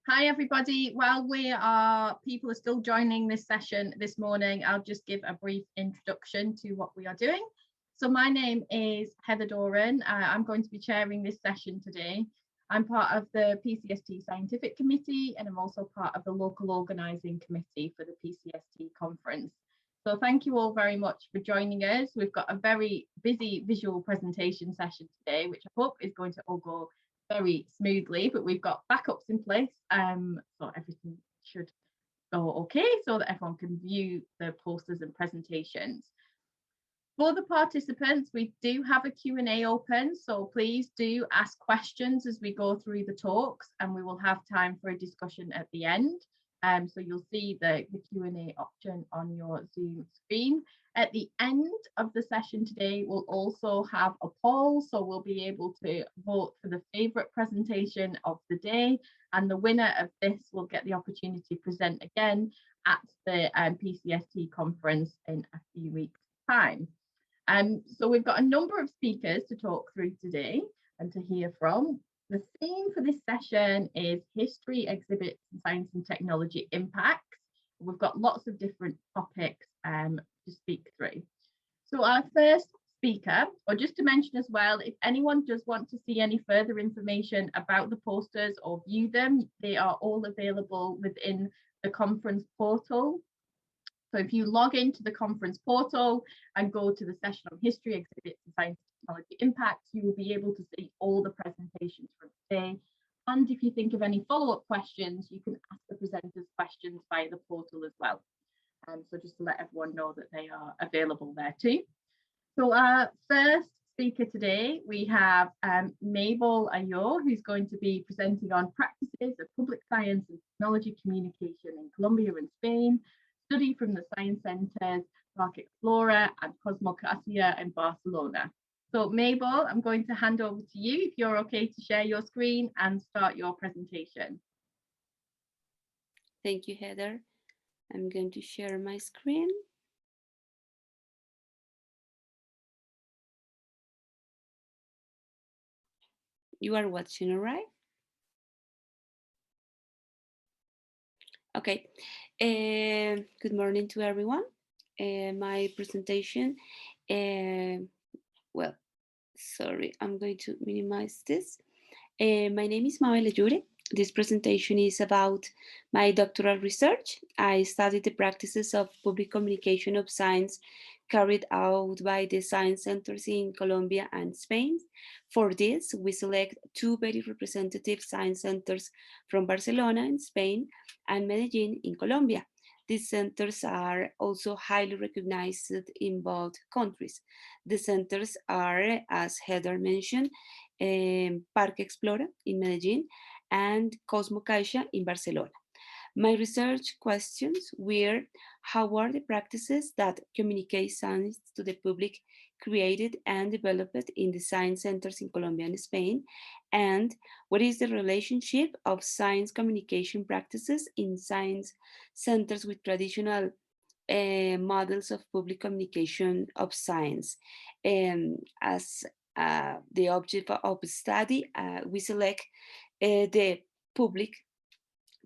Hi everybody. While people are still joining this session this morning, I'll just give a brief introduction to what we are doing. So my name is Heather Doran. I'm going to be chairing this session today. I'm part of the PCST Scientific Committee, and I'm also part of the local organising committee for the PCST conference. So thank you all very much for joining us. We've got a very busy visual presentation session today, which I hope is going to all go very smoothly, but we've got backups in place, so everything should go okay so that everyone can view the posters and presentations. For the participants, we do have a Q&A open, so please do ask questions as we go through the talks, and we will have time for a discussion at the end. So you'll see the Q&A option on your Zoom screen. At the end of the session today, we'll also have a poll, so we'll be able to vote for the favourite presentation of the day, and the winner of this will get the opportunity to present again at the PCST conference in a few weeks' time. So we've got a number of speakers to talk through today and to hear from. The theme for this session is History, Exhibits, and Science and Technology Impacts. We've got lots of different topics to speak through. So our first speaker, or just to mention as well, if anyone does want to see any further information about the posters or view them, they are all available within the conference portal. So if you log into the conference portal and go to the session on History, Exhibits, and Science and Technology Impacts, you will be able to see all the presentations from today. And if you think of any follow-up questions, you can ask the presenters questions via the portal as well. So just to let everyone know that they are available there too. So our first speaker today, we have Mabel Ayo, who's going to be presenting on practices of public science and technology communication in Colombia and Spain, study from the Science Centres, Park Explorer and Cosmocasia in Barcelona. So Mabel, I'm going to hand over to you if you're okay to share your screen and start your presentation. Thank you, Heather. I'm going to share my screen. You are watching, all right? Okay. Good morning to everyone. My presentation, well, sorry, I'm going to minimize this. My name is Mabel Ayo. This presentation is about my doctoral research. I studied the practices of public communication of science carried out by the science centers in Colombia and Spain. For this, we select two very representative science centers from Barcelona in Spain and Medellin in Colombia. These centers are also highly recognized in both countries. The centers are, as Heather mentioned, Park Explorer in Medellin and Cosmocasia in Barcelona. My research questions were: how are the practices that communicate science to the public created and developed in the science centers in Colombia and Spain? And what is the relationship of science communication practices in science centers with traditional models of public communication of science? As the object of study, we select the public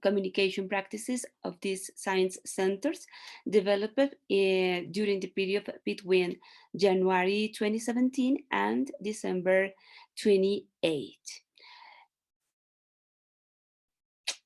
communication practices of these science centers developed during the period between January 2017 and December 28.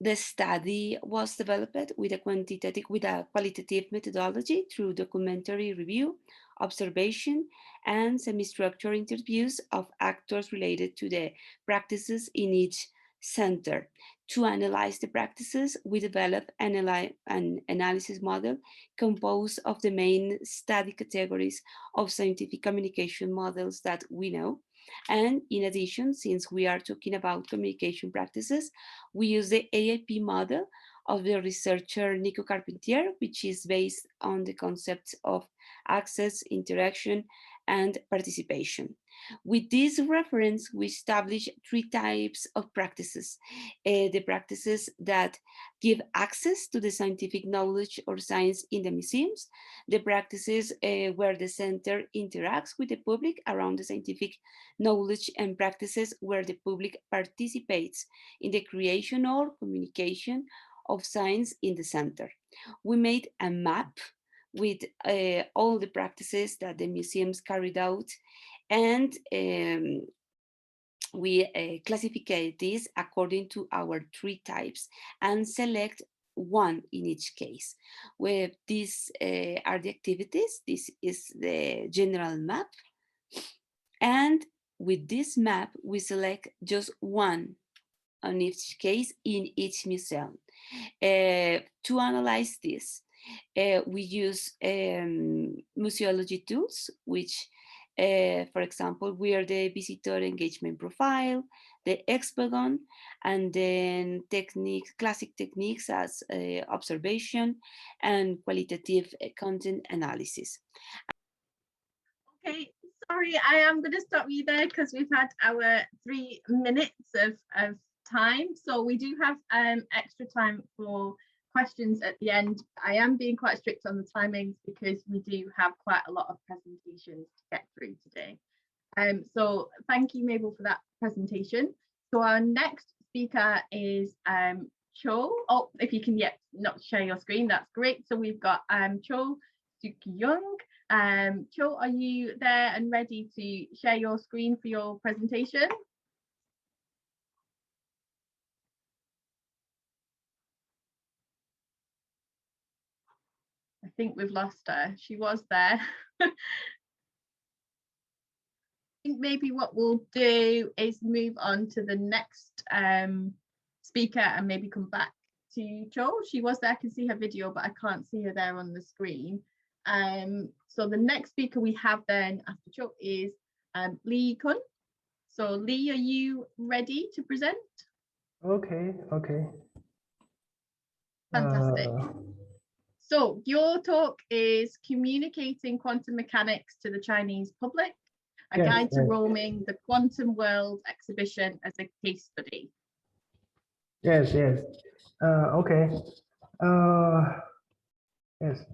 The study was developed with a qualitative methodology through documentary review, observation, and semi-structured interviews of actors related to the practices in each center. To analyze the practices, we developed an analysis model composed of the main study categories of scientific communication models that we know. And in addition, since we are talking about communication practices, we use the AIP model of the researcher Nico Carpentier, which is based on the concepts of access, interaction, and participation. With this reference, we establish 3 types of practices. The practices that give access to the scientific knowledge or science in the museums, the practices where the center interacts with the public around the scientific knowledge, and practices where the public participates in the creation or communication of science in the center. We made a map with all the practices that the museums carried out, and we classify this according to our 3 types and select one in each case. Where these are the activities, this is the general map, and with this map we select just one on each case in each museum. To analyze this, we use museology tools, which, for example, we are the visitor engagement profile, the hexagon, and then classic techniques as observation and qualitative content analysis. Okay, sorry, I am going to stop you there because we've had our 3 minutes of time. So we do have extra time for questions at the end. I am being quite strict on the timings because we do have quite a lot of presentations to get through today. So thank you, Mabel, for that presentation. So our next speaker is Cho. Oh, if you can not share your screen, that's great. So we've got Cho Suk-young. Cho, are you there and ready to share your screen for your presentation? I think we've lost her. She was there. I think maybe what we'll do is move on to the next speaker and maybe come back to Cho. She was there, I can see her video, but I can't see her there on the screen. So the next speaker we have then after Cho is Lee Kun. So Lee, are you ready to present? Okay. Fantastic. So your talk is Communicating Quantum Mechanics to the Chinese Public, a guide to roaming the quantum world exhibition as a case study. Yes. Okay. Yes.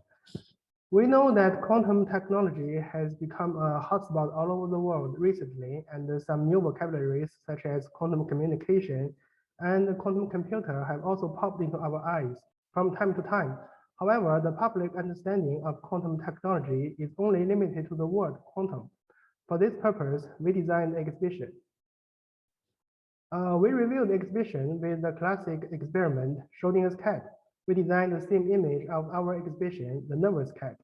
We know that quantum technology has become a hotspot all over the world recently, and some new vocabularies such as quantum communication and quantum computer have also popped into our eyes from time to time. However, the public understanding of quantum technology is only limited to the word quantum. For this purpose, we designed the exhibition. We reviewed the exhibition with the classic experiment, Schrödinger's cat. We designed the same image of our exhibition, the nervous cat.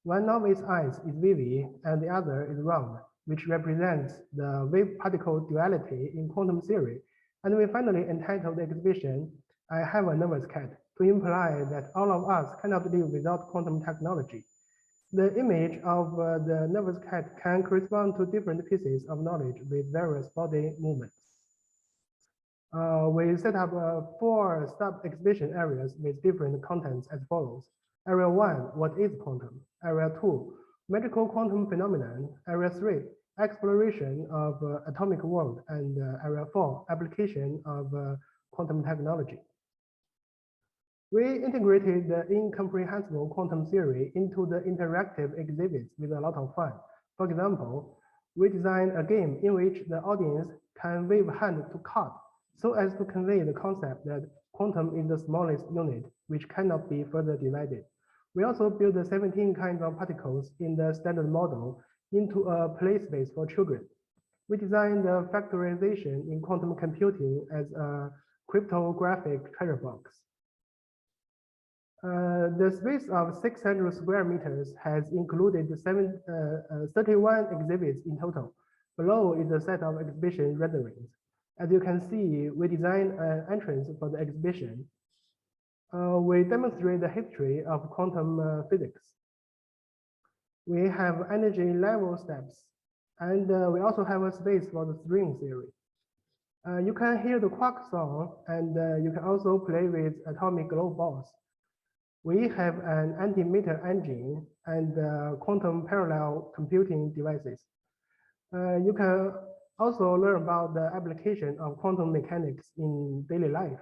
One of its eyes is wavy and the other is round, which represents the wave-particle duality in quantum theory. And we finally entitled the exhibition, I Have a Nervous Cat, to imply that all of us cannot live without quantum technology. The image of the nervous cat can correspond to different pieces of knowledge with various body movements. We set up 4 sub-exhibition areas with different contents as follows. Area 1, what is quantum? Area 2, magical quantum phenomenon. Area 3, exploration of atomic world. And Area 4, application of quantum technology. We integrated the incomprehensible quantum theory into the interactive exhibits with a lot of fun. For example, we designed a game in which the audience can wave hand to card so as to convey the concept that quantum is the smallest unit, which cannot be further divided. We also built the 17 kinds of particles in the standard model into a play space for children. We designed the factorization in quantum computing as a cryptographic treasure box. The space of 600 square meters has included 31 exhibits in total. Below is a set of exhibition renderings. As you can see, we designed an entrance for the exhibition. We demonstrate the history of quantum physics. We have energy level steps, and we also have a space for the string theory. You can hear the quark song, and you can also play with atomic glow balls. We have an antimatter engine and quantum parallel computing devices. You can also learn about the application of quantum mechanics in daily life.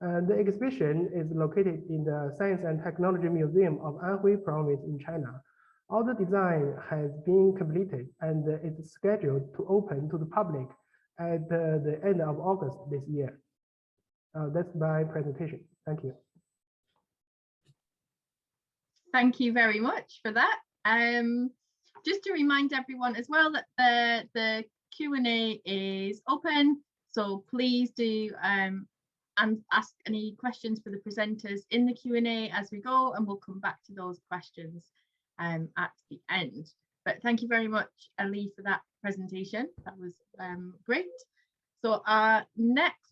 The exhibition is located in the Science and Technology Museum of Anhui Province in China. All the design has been completed and it's scheduled to open to the public at the end of August this year. That's my presentation. Thank you. Thank you very much for that. Just to remind everyone as well that the Q&A is open, so please do and ask any questions for the presenters in the Q&A as we go, and we'll come back to those questions at the end. But thank you very much, Ali, for that presentation. That was great. So next,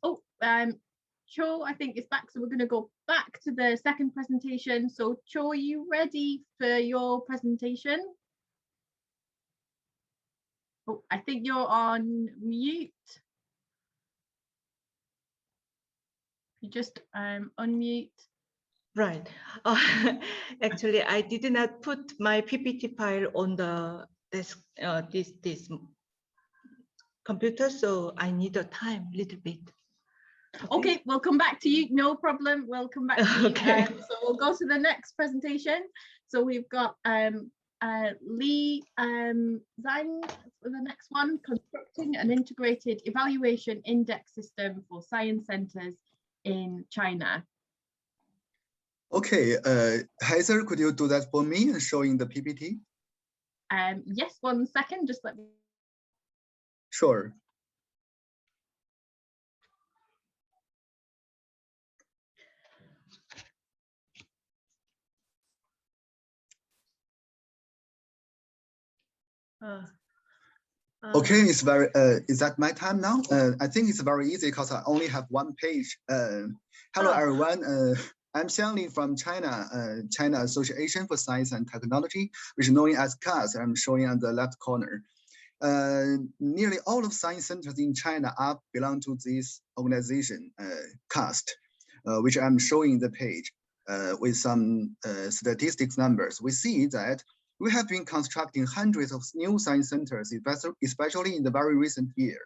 Cho, I think is back, so we're going to go back to the second presentation. So Cho, are you ready for your presentation? Oh, I think you're on mute. You just unmute. Right. Actually, I did not put my PPT file on the this computer, so I need a time a little bit. Okay, we'll come back to you. No problem. We'll come back to you. Okay. So we'll go to the next presentation. So we've got Li Zhang for the next one, constructing an integrated evaluation index system for science centers in China. Okay, Heather, could you do that for me and showing the PPT? Yes, 1 second, just let me. Sure. Okay, it's very, is that my time now? I think it's very easy because I only have one page. Hello, everyone. I'm Xiangli from China, China Association for Science and Technology, which is known as CAST. I'm showing on the left corner. Nearly all of science centers in China belong to this organization, CAST, which I'm showing the page with some statistics numbers. We see that we have been constructing hundreds of new science centers, especially in the very recent year,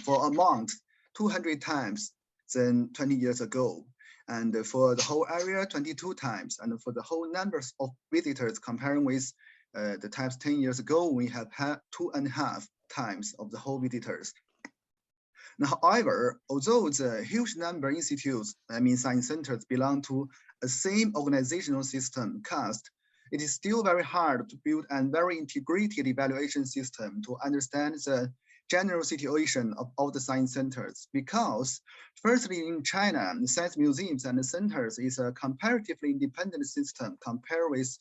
for amount 200 times than 20 years ago. And for the whole area, 22 times. And for the whole numbers of visitors comparing with the times 10 years ago, we have had 2.5 times of the whole visitors. Now, however, although the huge number of institutes, I mean science centers, belong to a same organizational system, CAST, it is still very hard to build a very integrated evaluation system to understand the general situation of all the science centers. Because firstly, in China, the science museums and the centers is a comparatively independent system compared with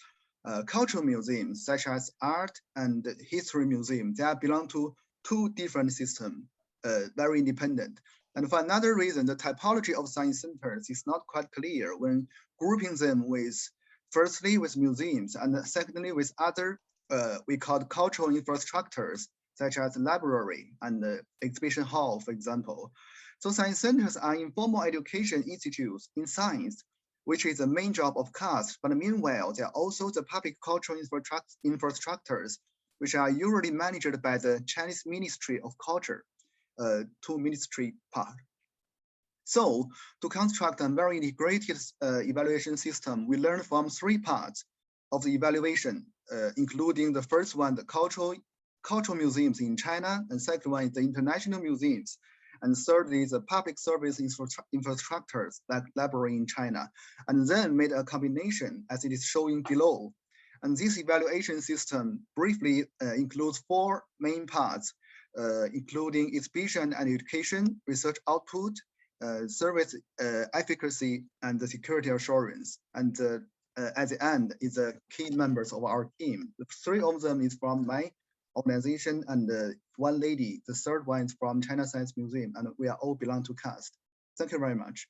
cultural museums, such as art and history museum. They belong to two different systems, very independent. And for another reason, the typology of science centers is not quite clear when grouping them with, firstly, with museums, and secondly, with other, we call cultural infrastructures, such as library and exhibition hall, for example. So science centers are informal education institutes in science, which is the main job of CAST, but meanwhile, they are also the public cultural infrastructures, which are usually managed by the Chinese Ministry of Culture, two ministry part. So to construct a very integrated evaluation system, we learned from 3 parts of the evaluation, including the first one, the cultural museums in China, and second one is the international museums, and thirdly is the public service infrastructures like library in China, and then made a combination as it is showing below. And this evaluation system briefly includes 4 main parts, including exhibition and education, research output, service efficacy, and the security assurance. And at the end is the key members of our team. The 3 of them is from my organization, and 1 lady, the 3rd one is from China Science Museum, and we are all belong to CAST. Thank you very much.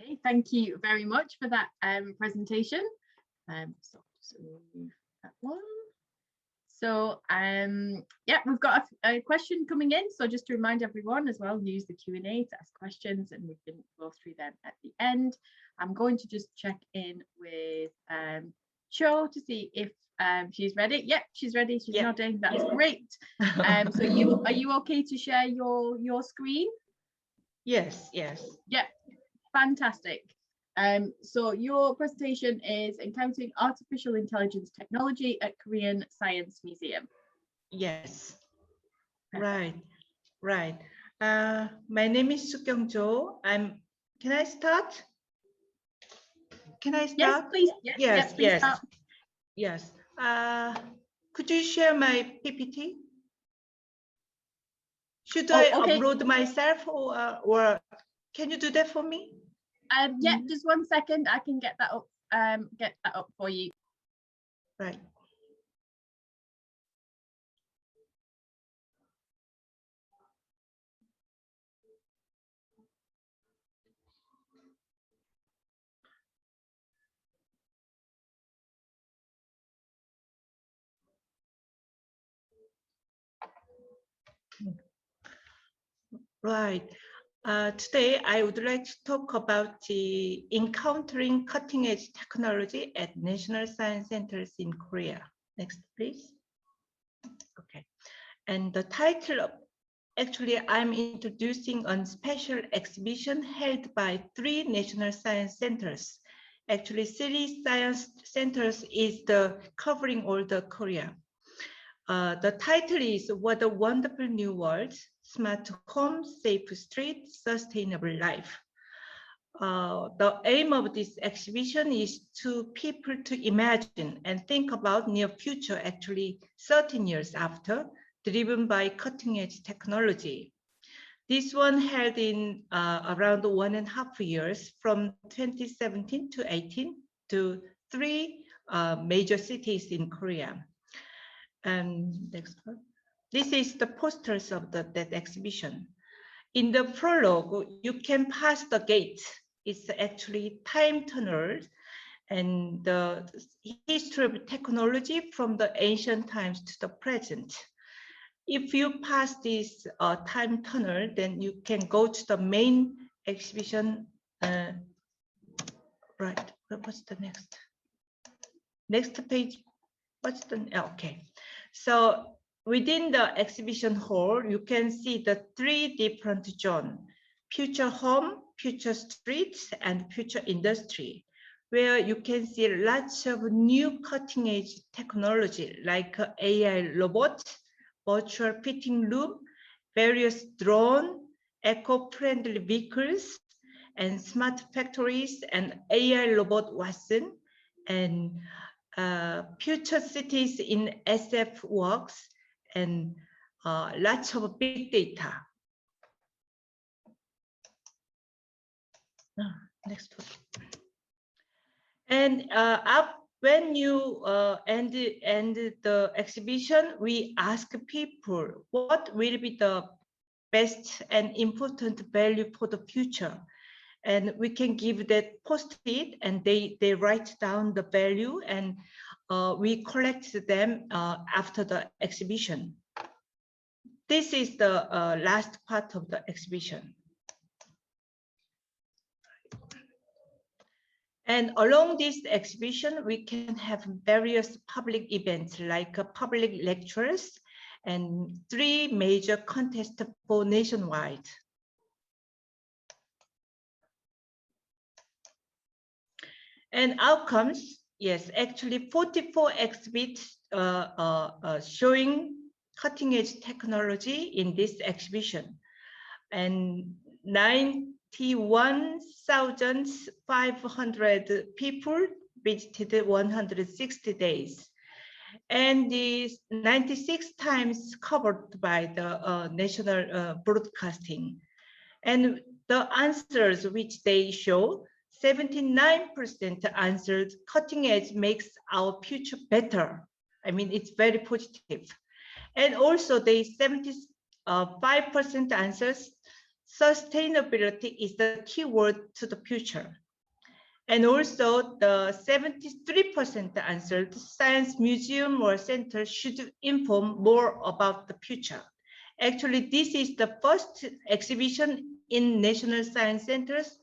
Okay, thank you very much for that presentation. So remove that one. So yeah, we've got a question coming in. So just to remind everyone as well, use the Q&A to ask questions and we can go through them at the end. I'm going to just check in with Cho to see if she's ready. Yep, she's ready. She's nodding. That's great. So are you okay to share your screen? Yes, yes. Yeah, fantastic. So your presentation is Encountering Artificial Intelligence Technology at Korean Science Museum. Yes. Right. My name is Sukyung-jo. Can I start? Yes, please. Yes, please start. Yes. Could you share my PPT? Should I upload myself or can you do that for me? Yeah, just 1 second. I can get that up for you. Right. Right. Today, I would like to talk about the encountering cutting-edge technology at national science centers in Korea. Next, please. Okay. And the title of, actually, I'm introducing a special exhibition held by 3 national science centers. Actually, 3 science centers is the covering all the Korea. The title is What a Wonderful New World, Smart Home, Safe Street, Sustainable Life. The aim of this exhibition is to people to imagine and think about near future, actually 13 years after, driven by cutting edge technology. This one held in around 1.5 years from 2017 to 18 to 3 major cities in Korea. And next one. This is the posters of that exhibition. In the prologue, you can pass the gate. It's actually time tunnel and the history of technology from the ancient times to the present. If you pass this time tunnel, then you can go to the main exhibition. Right, what's the next? Next page, what's the, okay. So within the exhibition hall, you can see the 3 different zones: future home, future streets, and future industry, where you can see lots of new cutting edge technology like AI robot, virtual fitting room, various drone, eco-friendly vehicles, and smart factories, and AI robot Watson, and future cities in SF works, and lots of big data. Next one. And when you end the exhibition, we ask people what will be the best and important value for the future. And we can give that post-it and they write down the value and we collect them after the exhibition. This is the last part of the exhibition. And along this exhibition, we can have various public events like public lectures and 3 major contests for nationwide. And outcomes, yes, actually 44 exhibits showing cutting edge technology in this exhibition. And 91,500 people visited 160 days. And is 96 times covered by the national broadcasting. And the answers which they show, 79% answered cutting edge makes our future better. I mean, it's very positive. And also they 75% answers sustainability is the key word to the future. And also the 73% answered science museum or center should inform more about the future. Actually, this is the first exhibition in national science centers,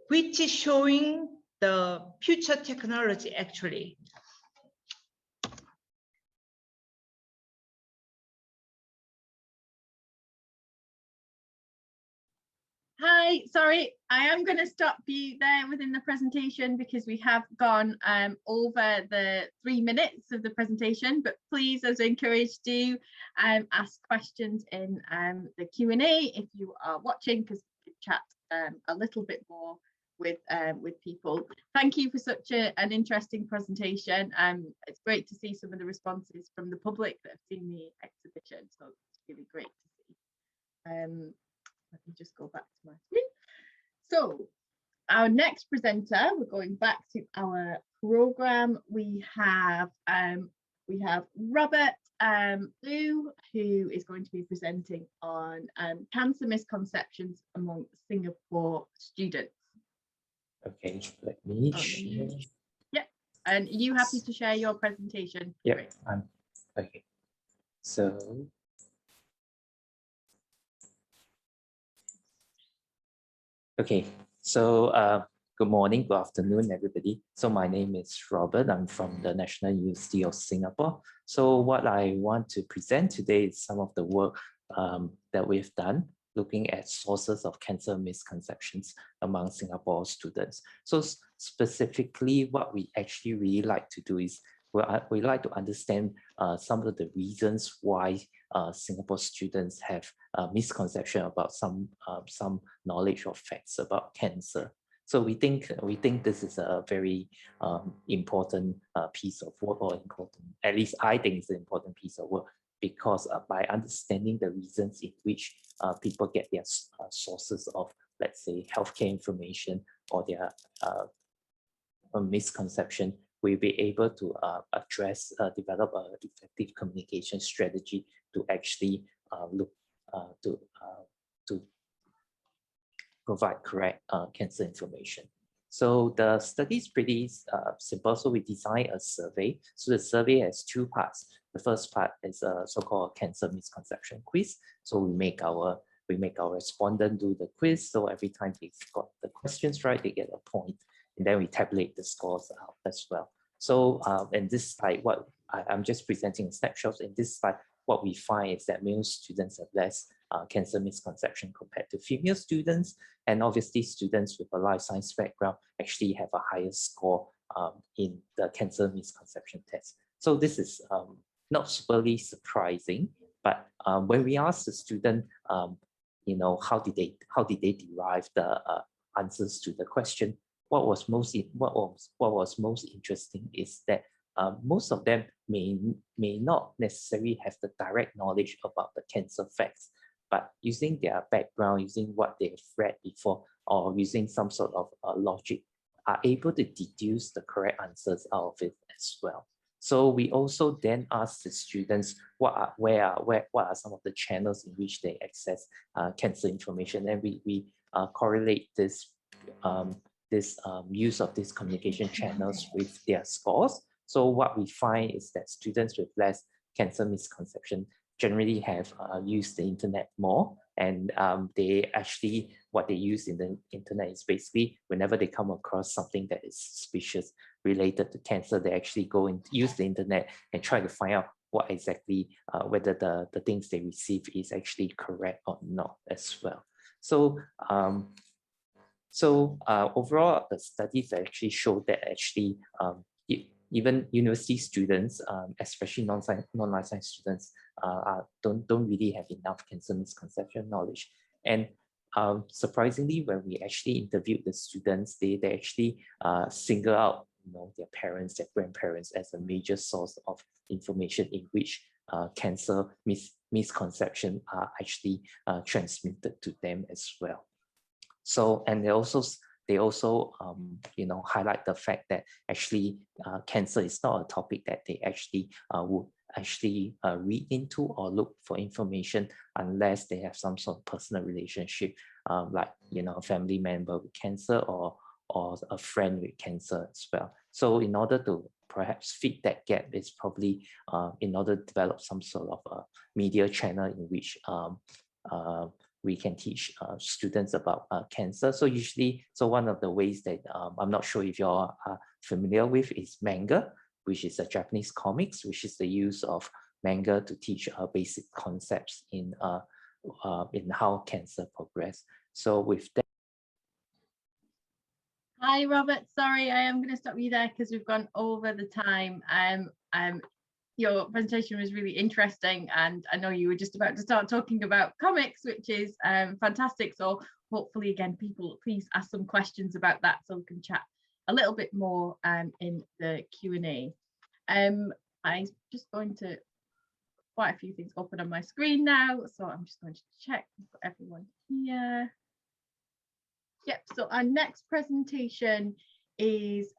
which is showing the future technology actually. Hi, sorry, I am going to stop you there within the presentation because we have gone over the 3 minutes of the presentation, but please, as encouraged, do ask questions in the Q&A if you are watching, because we can chat a little bit more with people. Thank you for such an interesting presentation. It's great to see some of the responses from the public that have seen the exhibition, so it's really great to see. Let me just go back to my screen. So our next presenter, we're going back to our program. We have Robert Liu, who is going to be presenting on cancer misconceptions among Singapore students. Okay, let me share. Yeah, and are you happy to share your presentation? Yeah, Great. okay. So okay, so good morning, good afternoon, everybody. So my name is Robert. I'm from the National University of Singapore. So what I want to present today is some of the work that we've done looking at sources of cancer misconceptions among Singapore students. So specifically, what we actually really like to do is we like to understand some of the reasons why Singapore students have a misconception about some knowledge or facts about cancer. So we think this is a very important piece of work, or important, at least I think it's an important piece of work, because by understanding the reasons in which people get their sources of, let's say, healthcare information or their misconception, we'll be able to develop an effective communication strategy to actually look to provide correct cancer information. So the study is pretty simple. So we design a survey. So the survey has two parts. The first part is a so-called cancer misconception quiz. So we make our respondent do the quiz. So every time they've got the questions right, they get a point. And then we tabulate the scores out as well. So and this slide, what I'm just presenting snapshots. In this slide, what we find is that male students have less cancer misconception compared to female students. And obviously students with a life science background actually have a higher score in the cancer misconception test. So this is not superly surprising, but when we ask the student, you know, how did they derive the answers to the question, what was most interesting is that most of them may not necessarily have the direct knowledge about the cancer facts, but using their background, using what they've read before, or using some sort of logic, are able to deduce the correct answers out of it as well. So we also then ask the students what are some of the channels in which they access cancer information, and we correlate this use of these communication channels with their scores. So what we find is that students with less cancer misconception generally have used the internet more, and they actually, what they use in the internet is basically whenever they come across something that is suspicious related to cancer, they actually go and use the internet and try to find out what exactly, whether the things they receive is actually correct or not as well. So overall, the studies actually show that actually even university students, especially non-life science students, don't really have enough cancer misconception knowledge. And surprisingly, when we actually interviewed the students, they actually single out, you know, their parents, their grandparents as a major source of information in which cancer misconception are actually transmitted to them as well. So, and they also you know, highlight the fact that actually cancer is not a topic that they actually would actually read into or look for information unless they have some sort of personal relationship, like, you know, a family member with cancer, or or a friend with cancer as well. So in order to perhaps fit that gap, it's probably in order to develop some sort of a media channel in which we can teach students about cancer. So usually, one of the ways that I'm not sure if you all are familiar with is manga, which is a Japanese comics, which is the use of manga to teach basic concepts in how cancer progress. So with that. Hi, Robert. Sorry, I am going to stop you there because we've gone over the time. Your presentation was really interesting, and I know you were just about to start talking about comics, which is fantastic. So hopefully, again, people please ask some questions about that so we can chat a little bit more in the Q&A. I'm just going to quite a few things open on my screen now, so I'm just going to check for everyone here. Yep, so our next presentation is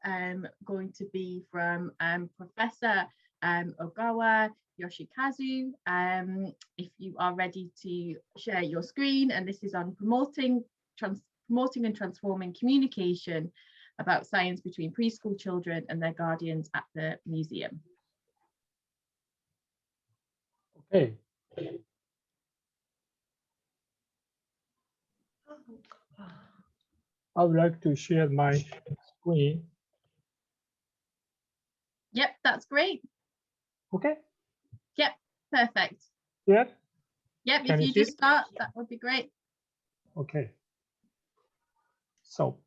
going to be from Professor Ogawa Yoshikazu. If you are ready to share your screen, and this is on promoting and transforming communication about science between preschool children and their guardians at the museum. Okay. I would like to share my screen. Yep, that's great. Okay. Yep, perfect. Yeah. Yep, Can if you just start, that would be great. Okay. So,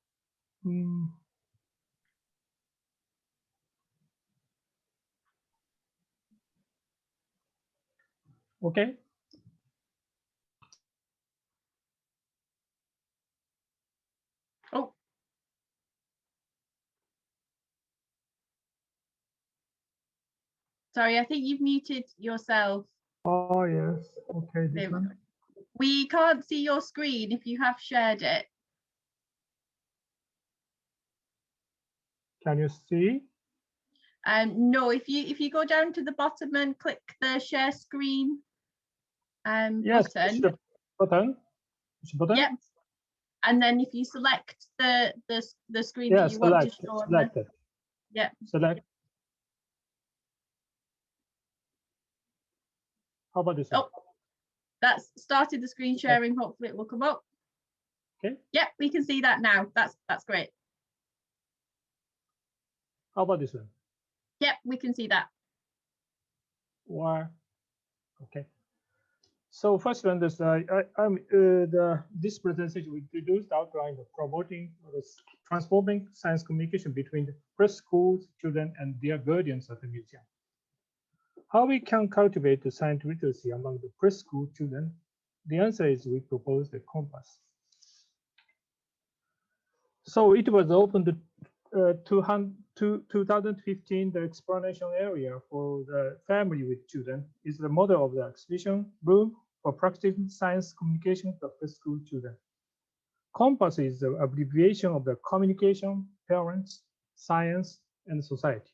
okay. Oh. Sorry, I think you've muted yourself. Oh, yes. Okay. There we go. We can't see your screen if you have shared it. Can you see? No, if you go down to the bottom and click the share screen Yes, button. the button. Button. Yep. And then if you select the screen that you want to show on select the, it. yeah. Select. How about this one? Oh, that's started the screen sharing. Hopefully it will come up. Okay. Yep, we can see that now. That's great. How about this one? Yep, we can see that. Or okay. So first one is this presentation we introduced the outline of promoting or transforming science communication between the preschool children and their guardians at the museum. How we can cultivate the science literacy among the preschool children? The answer is we propose the compass. So it was opened 2015. The explanation area for the family with children is the model of the exhibition room for practicing science communication for preschool children. Compass is the abbreviation of the communication, parents, science, and society.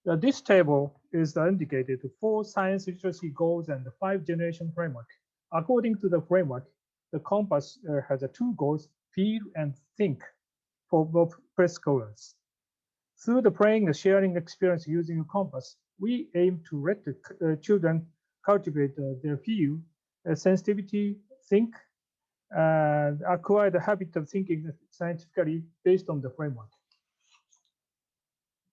This table is indicated 4 science literacy goals and the 5-generation framework. According to the framework, the compass has 2 goals, feel and think, for both preschoolers. Through the playing and sharing experience using a compass, we aim to let the children cultivate their feel, sensitivity, think, and acquire the habit of thinking scientifically based on the framework.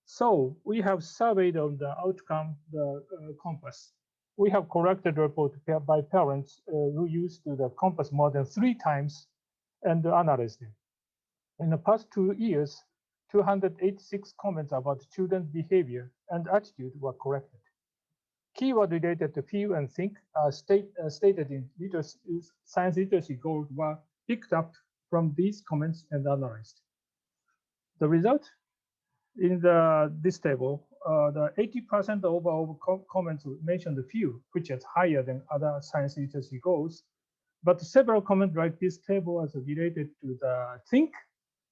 So we have surveyed on the outcome, the compass. We have collected report by parents who used the compass more than 3 times and analyzed them. In the past 2 years, 286 comments about children's behavior and attitude were collected. Keyword related to feel and think stated in science literacy goals were picked up from these comments and analyzed. The result? In this table, the 80% of our comments mentioned the feel, which is higher than other science literacy goals. But several comments like this table are related to the think,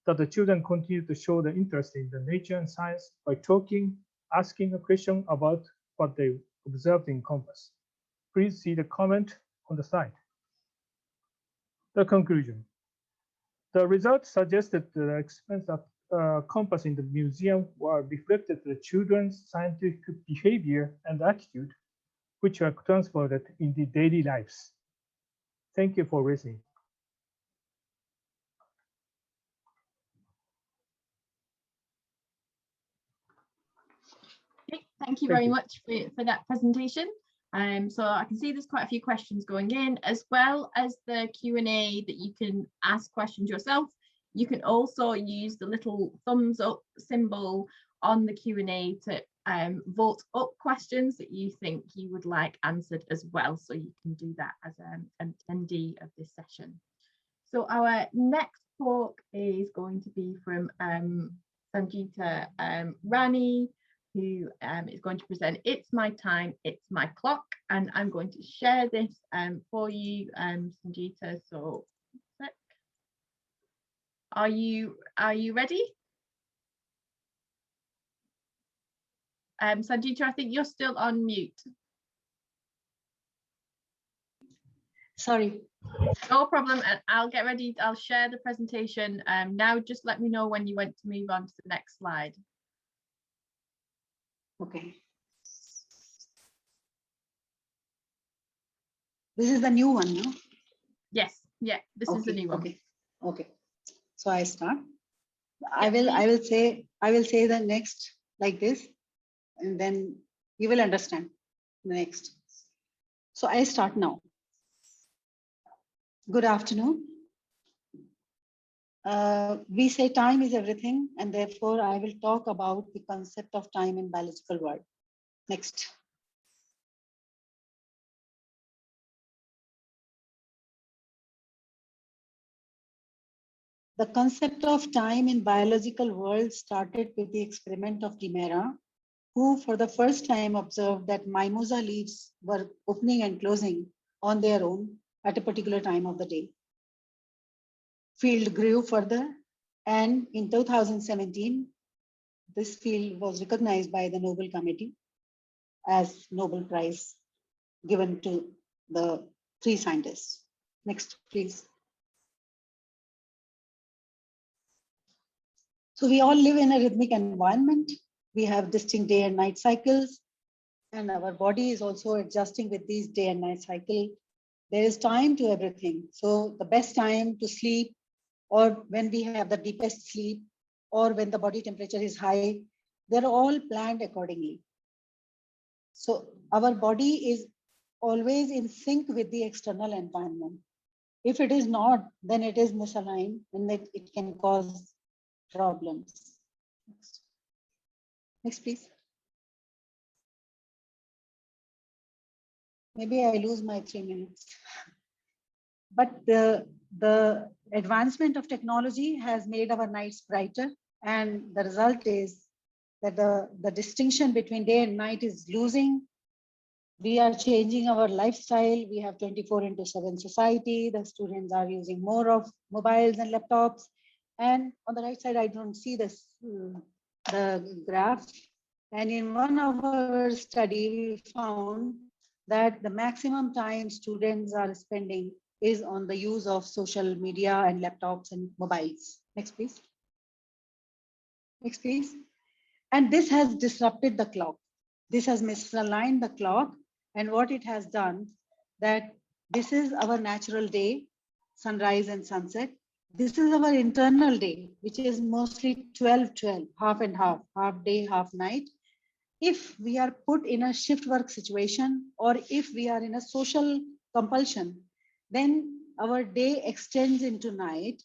that the children continue to show the interest in the nature and science by talking, asking a question about what they observed in compass. Please see the comment on the slide. The conclusion. The results suggested the expense of compass in the museum were reflected the children's scientific behavior and attitude, which are transferred in the daily lives. Thank you for listening. Okay, thank you very much for that presentation. So I can see there's quite a few questions going in, as well as the Q&A that you can ask questions yourself. You can also use the little thumbs up symbol on the Q&A to vote up questions that you think you would like answered as well. So you can do that as an attendee of this session. So our next talk is going to be from Sanjita Rani, who is going to present It's My Time, It's My Clock. And I'm going to share this for you, Sanjita. So are you ready? Sanjita, I think you're still on mute. Sorry. No problem. And I'll get ready. I'll share the presentation now. Just let me know when you want to move on to the next slide. Okay. This is the new one, no? Yes. Yeah. This is the new one. Okay. Okay. So I start. I will say the next like this, and then you will understand the next. So I start now. Good afternoon. We say time is everything, and therefore I will talk about the concept of time in biological world. Next. The concept of time in biological world started with the experiment of Demera, who for the first time observed that mimosa leaves were opening and closing on their own at a particular time of the day. Field grew further, and in 2017, this field was recognized by the Nobel Committee as Nobel Prize given to the 3 scientists. Next, please. So we all live in a rhythmic environment. We have distinct day and night cycles, and our body is also adjusting with these day and night cycle. There is time to everything. So the best time to sleep, or when we have the deepest sleep, or when the body temperature is high, they're all planned accordingly. So our body is always in sync with the external environment. If it is not, then it is misaligned, and it can cause problems. Next, please. Maybe I lose my 3 minutes. But the advancement of technology has made our nights brighter, and the result is that the distinction between day and night is losing. We are changing our lifestyle. We have 24/7 society. The students are using more of mobiles and laptops. And on the right side, I don't see this, the graph. And in one of our study, we found that the maximum time students are spending is on the use of social media and laptops and mobiles. Next, please. Next, please. And this has disrupted the clock. This has misaligned the clock. And what it has done, that this is our natural day, sunrise and sunset. This is our internal day, which is mostly 12-12, half and half, half day, half night. If we are put in a shift work situation, or if we are in a social compulsion, then our day extends into night.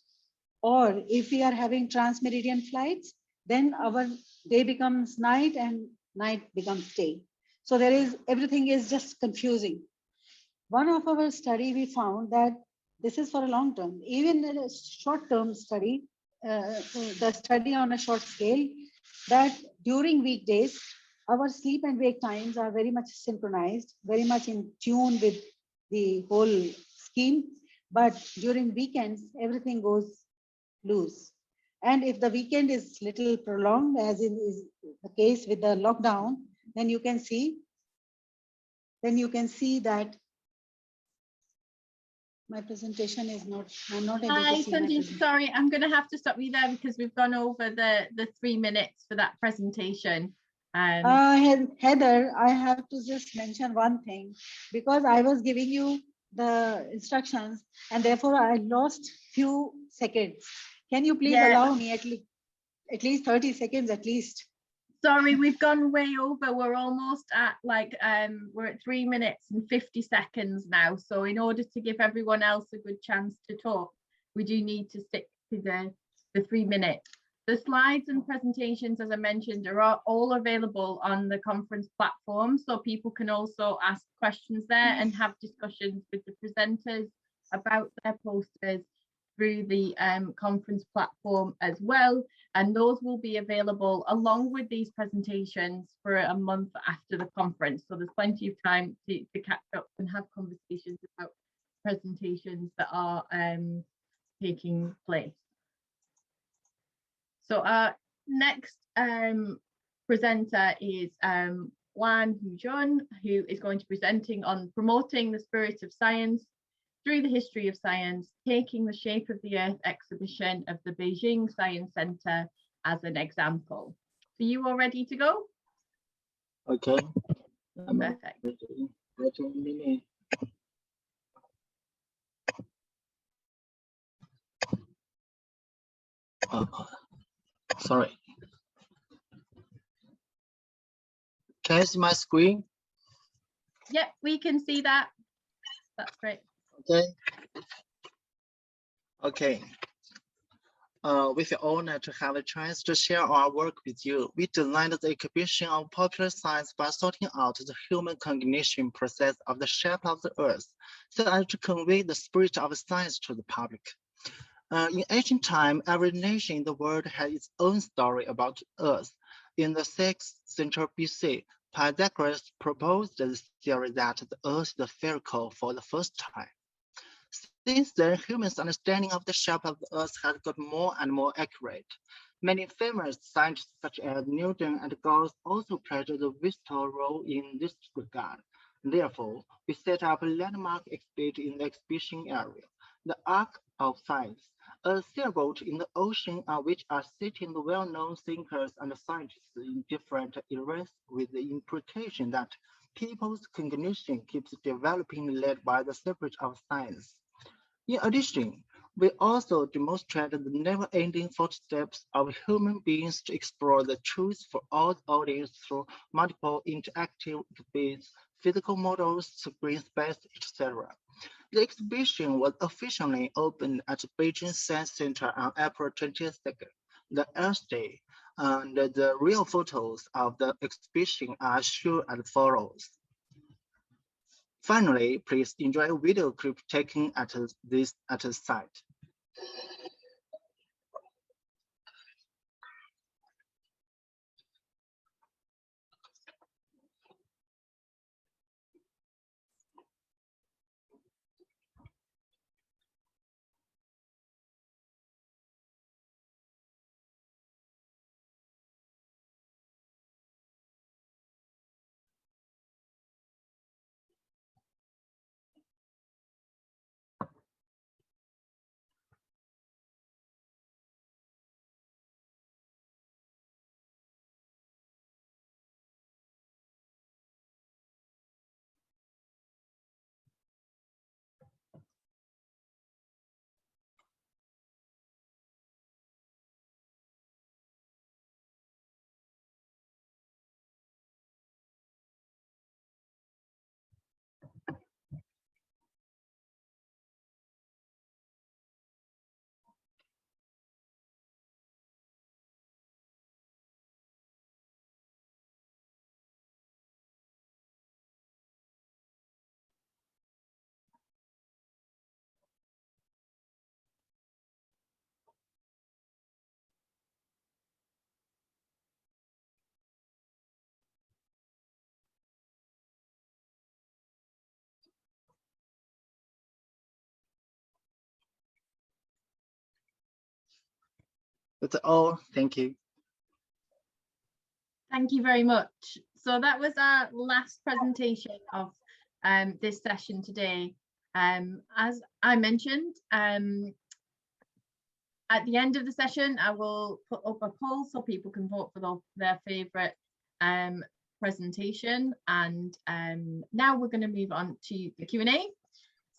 Or if we are having transmeridian flights, then our day becomes night and night becomes day. So everything is just confusing. One of our study, we found that this is for a long term, even in a short term study, the study on a short scale, that during weekdays, our sleep and wake times are very much synchronized, very much in tune with the whole scheme. But during weekends, everything goes loose. And if the weekend is little prolonged, as is the case with the lockdown, then you can see that My presentation is not, I'm not able Hi, to see my Sanjay. presentation. Sorry, I'm going to have to stop you there because we've gone over the 3 minutes for that presentation. Heather, I have to just mention one thing, because I was giving you the instructions and therefore I lost few seconds. Can you please allow me at least 30 seconds at least? Sorry, we've gone way over. We're almost at we're at 3 minutes and 50 seconds now. So in order to give everyone else a good chance to talk, we do need to stick to the 3 minutes. The slides and presentations, as I mentioned, are all available on the conference platform. So people can also ask questions there and have discussions with the presenters about their posters through the conference platform as well. And those will be available along with these presentations for a month after the conference. So there's plenty of time to catch up and have conversations about presentations that are taking place. So our next presenter is Wan Hu-jun, who is going to be presenting on promoting the spirit of science through the history of science, taking the Shape of the Earth exhibition of the Beijing Science Center as an example. Are you all ready to go? Okay. Perfect. Sorry. Can you see my screen? Yep, we can see that. That's great. Okay. Okay. We feel honored to have a chance to share our work with you. We designed the exhibition of popular science by sorting out the human cognition process of the shape of the Earth, so as to convey the spirit of science to the public. In ancient time, every nation in the world had its own story about Earth. In the 6th century BC, Pythagoras proposed the theory that the Earth is spherical for the first time. Since then, humans' understanding of the shape of the Earth has got more and more accurate. Many famous scientists such as Newton and Gauss also played a vital role in this regard. Therefore, we set up a landmark exhibit in the exhibition area, the Ark of Science, a sailboat in the ocean on which are sitting the well-known thinkers and scientists in different eras, with the implication that people's cognition keeps developing, led by the spirit of science. In addition, we also demonstrated the never-ending footsteps of human beings to explore the truth for all the audience through multiple interactive exhibits, physical models, screen space, etc. The exhibition was officially opened at the Beijing Science Center on April 22nd, the Earth Day, and the real photos of the exhibition are shown as follows. Finally, please enjoy a video clip taken at the site. That's all. Thank you. Thank you very much. So that was our last presentation of this session today. As I mentioned, at the end of the session, I will put up a poll so people can vote for their favourite presentation. And now we're going to move on to the Q&A.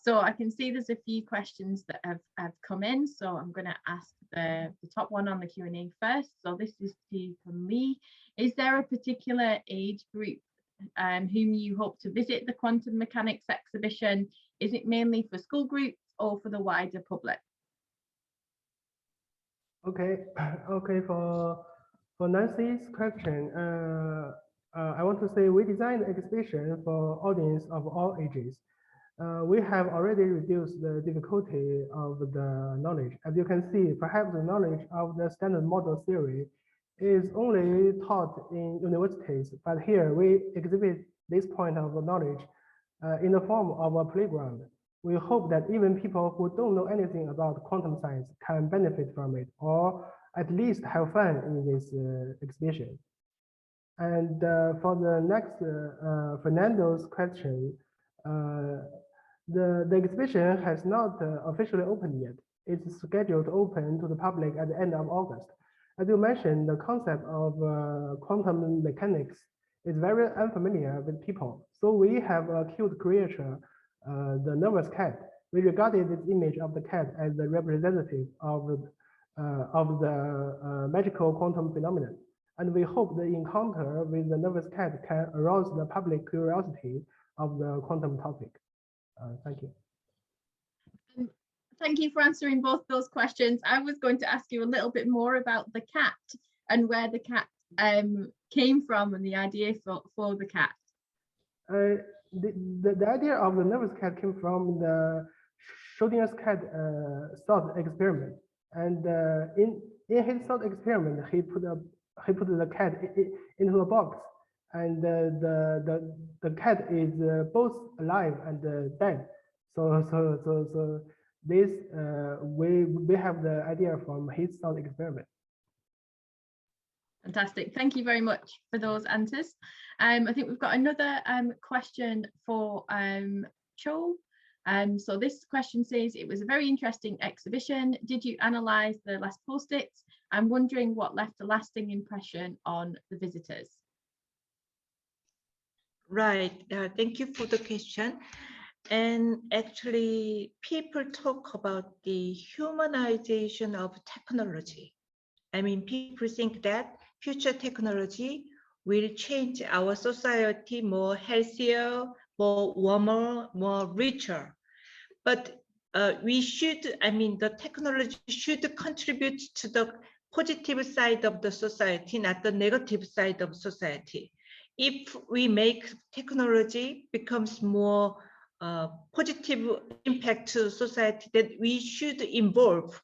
So I can see there's a few questions that have come in. So I'm going to ask the top one on the Q&A first. So this is from Lee. Is there a particular age group whom you hope to visit the quantum mechanics exhibition? Is it mainly for school groups or for the wider public? Okay, for Nancy's question, I want to say we designed the exhibition for audience of all ages. We have already reduced the difficulty of the knowledge. As you can see, perhaps the knowledge of the standard model theory is only taught in universities, but here we exhibit this point of knowledge in the form of a playground. We hope that even people who don't know anything about quantum science can benefit from it, or at least have fun in this exhibition. And for the next Fernando's question, the exhibition has not officially opened yet. It's scheduled to open to the public at the end of August. As you mentioned, the concept of quantum mechanics is very unfamiliar with people. So we have a cute creature, the nervous cat. We regarded this image of the cat as the representative of the magical quantum phenomenon. And we hope the encounter with the nervous cat can arouse the public curiosity of the quantum topic. Thank you. Thank you for answering both those questions. I was going to ask you a little bit more about the cat and where the cat came from and the idea for the cat. The idea of the nervous cat came from the Schrodinger's cat thought experiment. And in his thought experiment, he put the cat into a box, and the cat is both alive and dead. So this we have the idea from his thought experiment. Fantastic. Thank you very much for those answers. I think we've got another question for Cho. So this question says, it was a very interesting exhibition. Did you analyze the last post-its? I'm wondering what left a lasting impression on the visitors. Right. Thank you for the question. And actually, people talk about the humanization of technology. I mean, people think that future technology will change our society more healthier, more warmer, more richer. But we should, I mean, the technology should contribute to the positive side of the society, not the negative side of society. If we make technology becomes more positive impact to society, then we should involve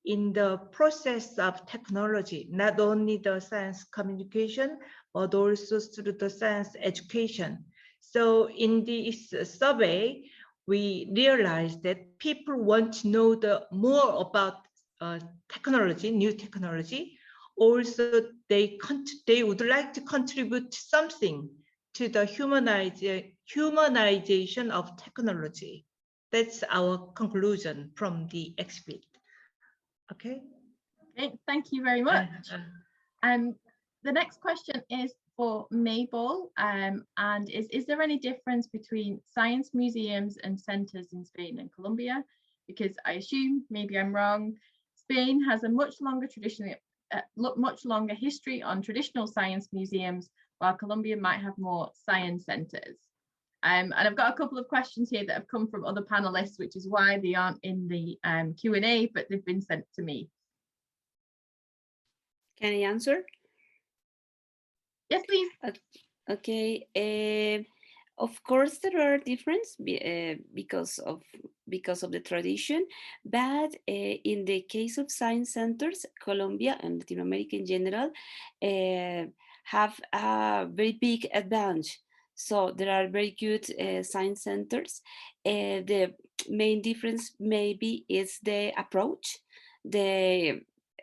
in the process of technology, not only the science communication, but also through the science education. So in this survey, we realized that people want to know more about technology, new technology. Also, they would like to contribute something to the humanization of technology. That's our conclusion from the exhibit. Okay. Okay, thank you very much. The next question is for Mabel, and is there any difference between science museums and centers in Spain and Colombia? Because I assume, maybe I'm wrong, Spain has a much longer history on traditional science museums, while Colombia might have more science centers. And I've got a couple of questions here that have come from other panelists, which is why they aren't in the Q&A, but they've been sent to me. Can I answer? Yes, please. Okay. Of course, there are differences because of the tradition, but in the case of science centers, Colombia and Latin America in general have a very big advantage. So there are very good science centers. The main difference maybe is the approach. The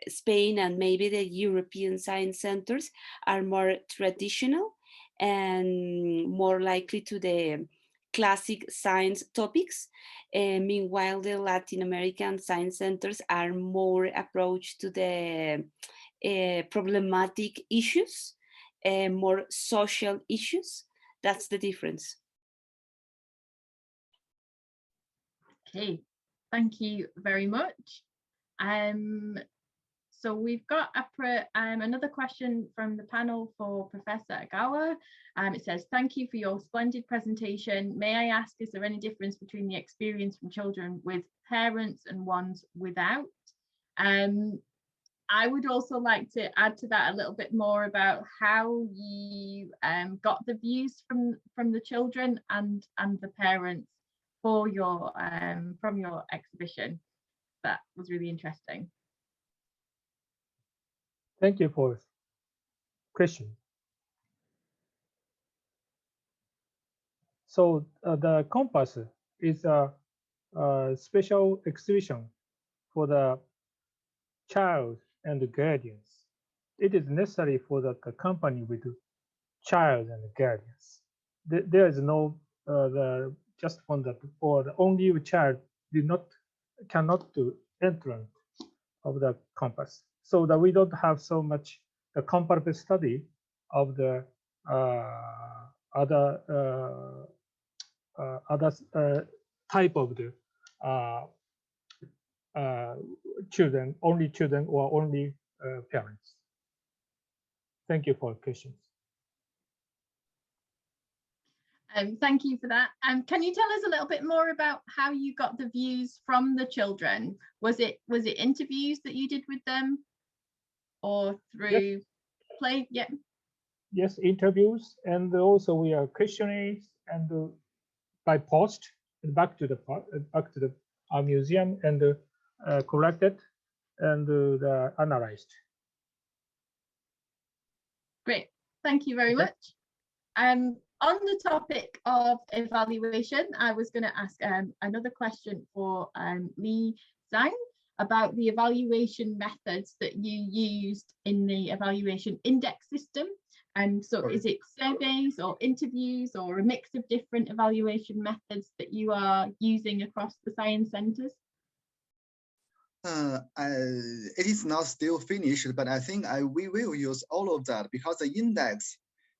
Spain and maybe the European science centers are more traditional and more likely to the classic science topics. Meanwhile, the Latin American science centers are more approached to the problematic issues, more social issues. That's the difference. Okay, thank you very much. So we've got another question from the panel for Professor Agawa. It says, thank you for your splendid presentation. May I ask, is there any difference between the experience from children with parents and ones without? I would also like to add to that a little bit more about how you got the views from the children and the parents for your from your exhibition. That was really interesting. Thank you for question. So the Compass is a special exhibition for the child and the guardians. It is necessary for the company with the child and the guardians. There is no just on the or the only child cannot do entrance of the Compass. So that we don't have so much the comparative study of the other type of the children, only children or only parents. Thank you for questions. Thank you for that. Can you tell us a little bit more about how you got the views from the children? Was it interviews that you did with them, or through play? Yeah. Yes, interviews, and also we are questionnaires and by post and back to our museum and collected and analyzed. Great, thank you very much. On the topic of evaluation, I was going to ask another question for Li Zhang about the evaluation methods that you used in the evaluation index system. So is it surveys or interviews or a mix of different evaluation methods that you are using across the science centers? It is not still finished, but I think we will use all of that, because the index,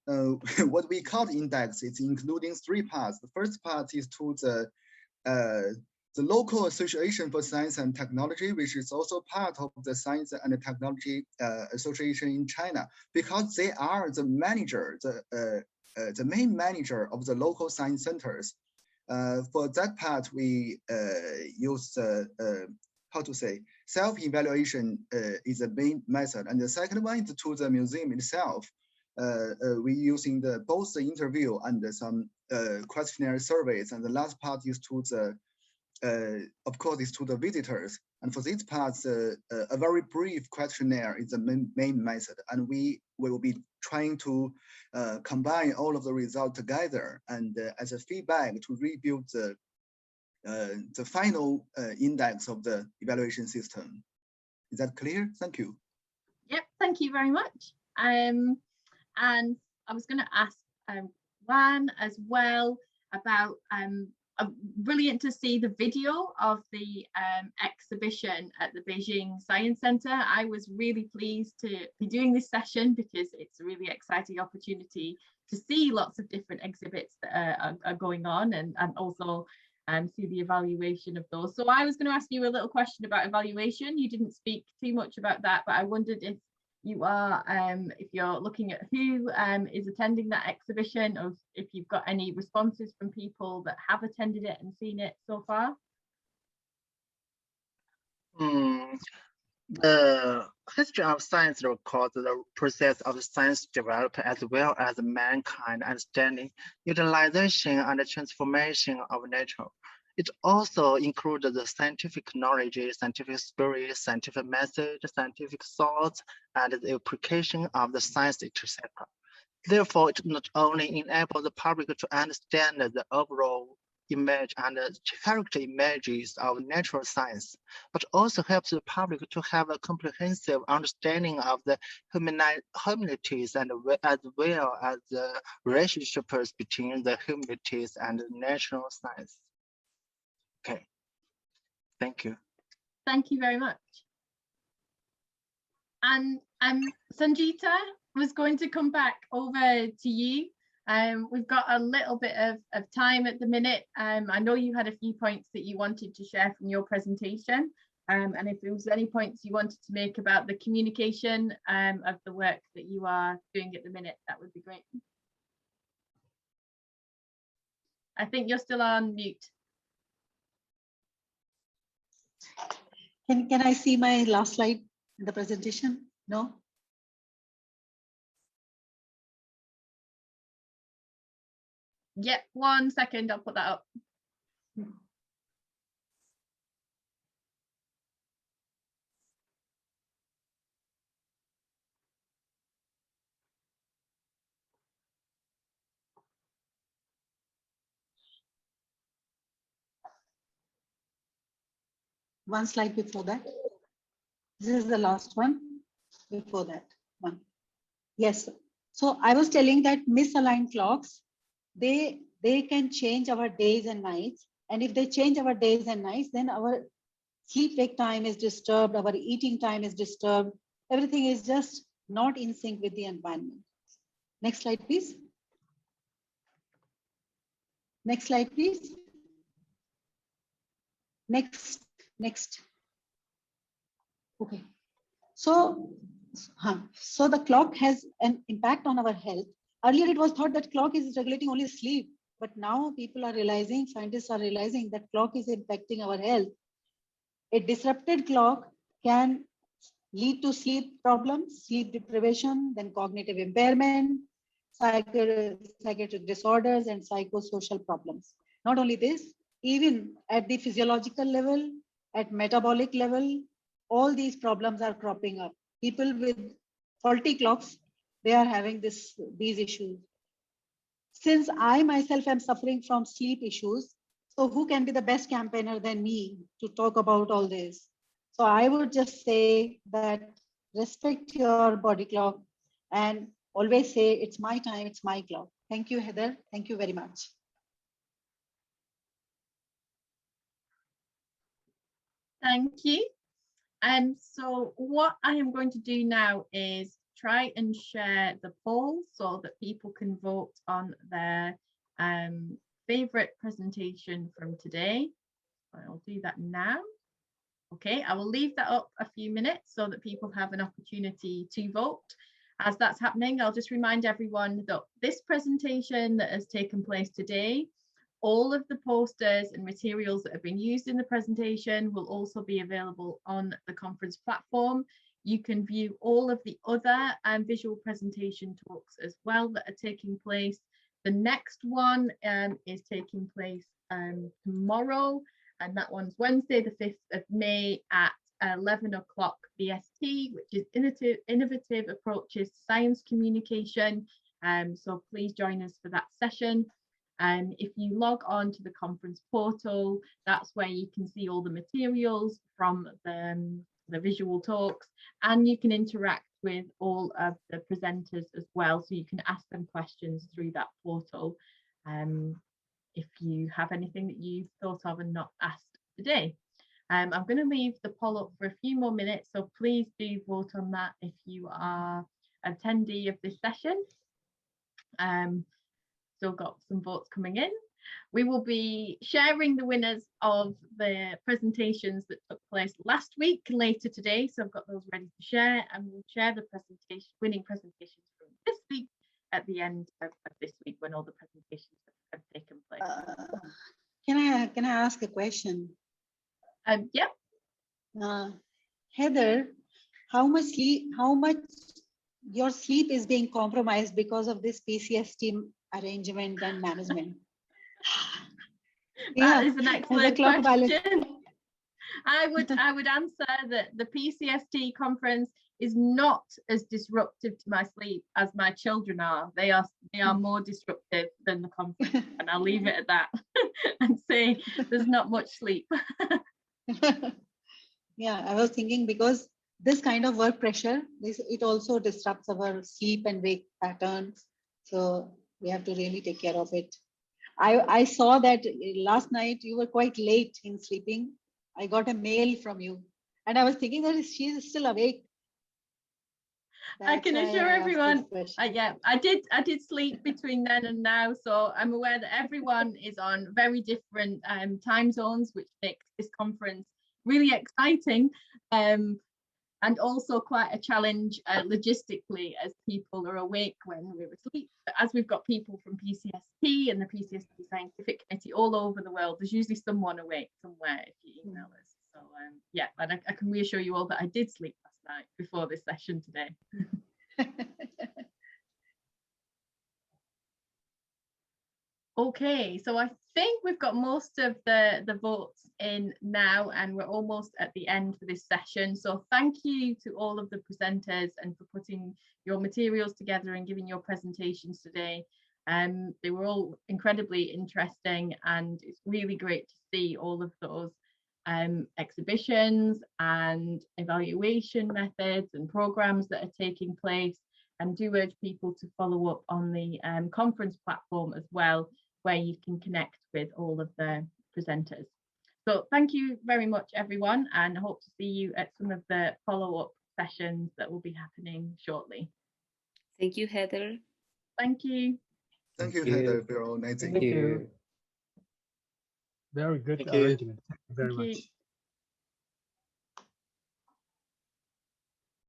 what we call index, is including three parts. The first part is to the local association for science and technology, which is also part of the science and technology association in China, because they are the manager, the main manager of the local science centers. For that part, we use how to say, self-evaluation is the main method, and the second one is to the museum itself. We using both the interview and some questionnaire surveys, and the last part is to the of course, is to the visitors. And for this part, a very brief questionnaire is the main method. And we will be trying to combine all of the results together and as a feedback to rebuild the final index of the evaluation system. Is that clear? Thank you. Yep, thank you very much. And I was going to ask Juan as well about brilliant to see the video of the exhibition at the Beijing Science Center. I was really pleased to be doing this session because it's a really exciting opportunity to see lots of different exhibits that are going on, and also see the evaluation of those. So I was going to ask you a little question about evaluation. You didn't speak too much about that, but I wondered if you are, if you're looking at who is attending that exhibition, or if you've got any responses from people that have attended it and seen it so far. The history of science records the process of science development as well as mankind understanding, utilization, and transformation of nature. It also includes the scientific knowledge, scientific spirit, scientific method, scientific thoughts, and the application of the science, etc. Therefore, it not only enables the public to understand the overall image and character images of natural science, but also helps the public to have a comprehensive understanding of the humanities and as well as the relationships between the humanities and natural science. Okay, thank you. Thank you very much. And Sanjita was going to come back over to you. We've got a little bit of time at the minute. I know you had a few points that you wanted to share from your presentation. And if there was any points you wanted to make about the communication of the work that you are doing at the minute, that would be great. I think you're still on mute. Can I see my last slide in the presentation? No? Yep, 1 second, I'll put that up. One slide before that. This is the last one before that one. Yes. So I was telling that misaligned clocks, they can change our days and nights. And if they change our days and nights, then our sleep-wake time is disturbed, our eating time is disturbed. Everything is just not in sync with the environment. Next slide, please. Next slide, please. Next. Okay. So the clock has an impact on our health. Earlier, it was thought that clock is regulating only sleep, but now people are realizing, scientists are realizing that clock is impacting our health. A disrupted clock can lead to sleep problems, sleep deprivation, then cognitive impairment, psychiatric disorders, and psychosocial problems. Not only this, even at the physiological level, at metabolic level, all these problems are cropping up. People with faulty clocks, they are having these issues. Since I myself am suffering from sleep issues, so who can be the best campaigner than me to talk about all this? So I would just say that respect your body clock and always say, it's my time, it's my clock. Thank you, Heather. Thank you very much. Thank you. So what I am going to do now is try and share the poll so that people can vote on their favorite presentation from today. I'll do that now. Okay, I will leave that up a few minutes so that people have an opportunity to vote. As that's happening, I'll just remind everyone that this presentation that has taken place today, all of the posters and materials that have been used in the presentation will also be available on the conference platform. You can view all of the other visual presentation talks as well that are taking place. The next one is taking place tomorrow, and that one's Wednesday, the 5th of May at 11 o'clock BST, which is innovative approaches to science communication. So please join us for that session. If you log on to the conference portal, that's where you can see all the materials from the visual talks, and you can interact with all of the presenters as well. So you can ask them questions through that portal if you have anything that you've thought of and not asked today. I'm going to leave the poll up for a few more minutes, so please do vote on that if you are an attendee of this session. Still got some votes coming in. We will be sharing the winners of the presentations that took place last week later today, so I've got those ready to share, and we'll share the winning presentations from this week at the end of this week when all the presentations have taken place. Can I ask a question? Yep. Heather, how much your sleep is being compromised because of this PCST arrangement and management? That is an excellent question. I would answer that the PCST conference is not as disruptive to my sleep as my children are. They are more disruptive than the conference, and I'll leave it at that and say there's not much sleep. Yeah, I was thinking because this kind of work pressure, it also disrupts our sleep and wake patterns. So we have to really take care of it. I saw that last night you were quite late in sleeping. I got a mail from you, and I was thinking that she's still awake. I can assure everyone, yeah, I did sleep between then and now, so I'm aware that everyone is on very different time zones, which makes this conference really exciting, and also quite a challenge logistically, as people are awake when we're asleep. But as we've got people from PCST and the PCST Scientific Committee all over the world, there's usually someone awake somewhere if you email us. So yeah, and I can reassure you all that I did sleep last night before this session today. Okay, so I think we've got most of the votes in now, and we're almost at the end for this session. So thank you to all of the presenters and for putting your materials together and giving your presentations today. They were all incredibly interesting, and it's really great to see all of those exhibitions and evaluation methods and programs that are taking place, and do urge people to follow up on the conference platform as well, where you can connect with all of the presenters. So thank you very much, everyone, and hope to see you at some of the follow-up sessions that will be happening shortly. Thank you, Heather. Thank you. Thank you, Heather, for organizing. Thank you. Very good Thank you. arrangement. Thank you very much.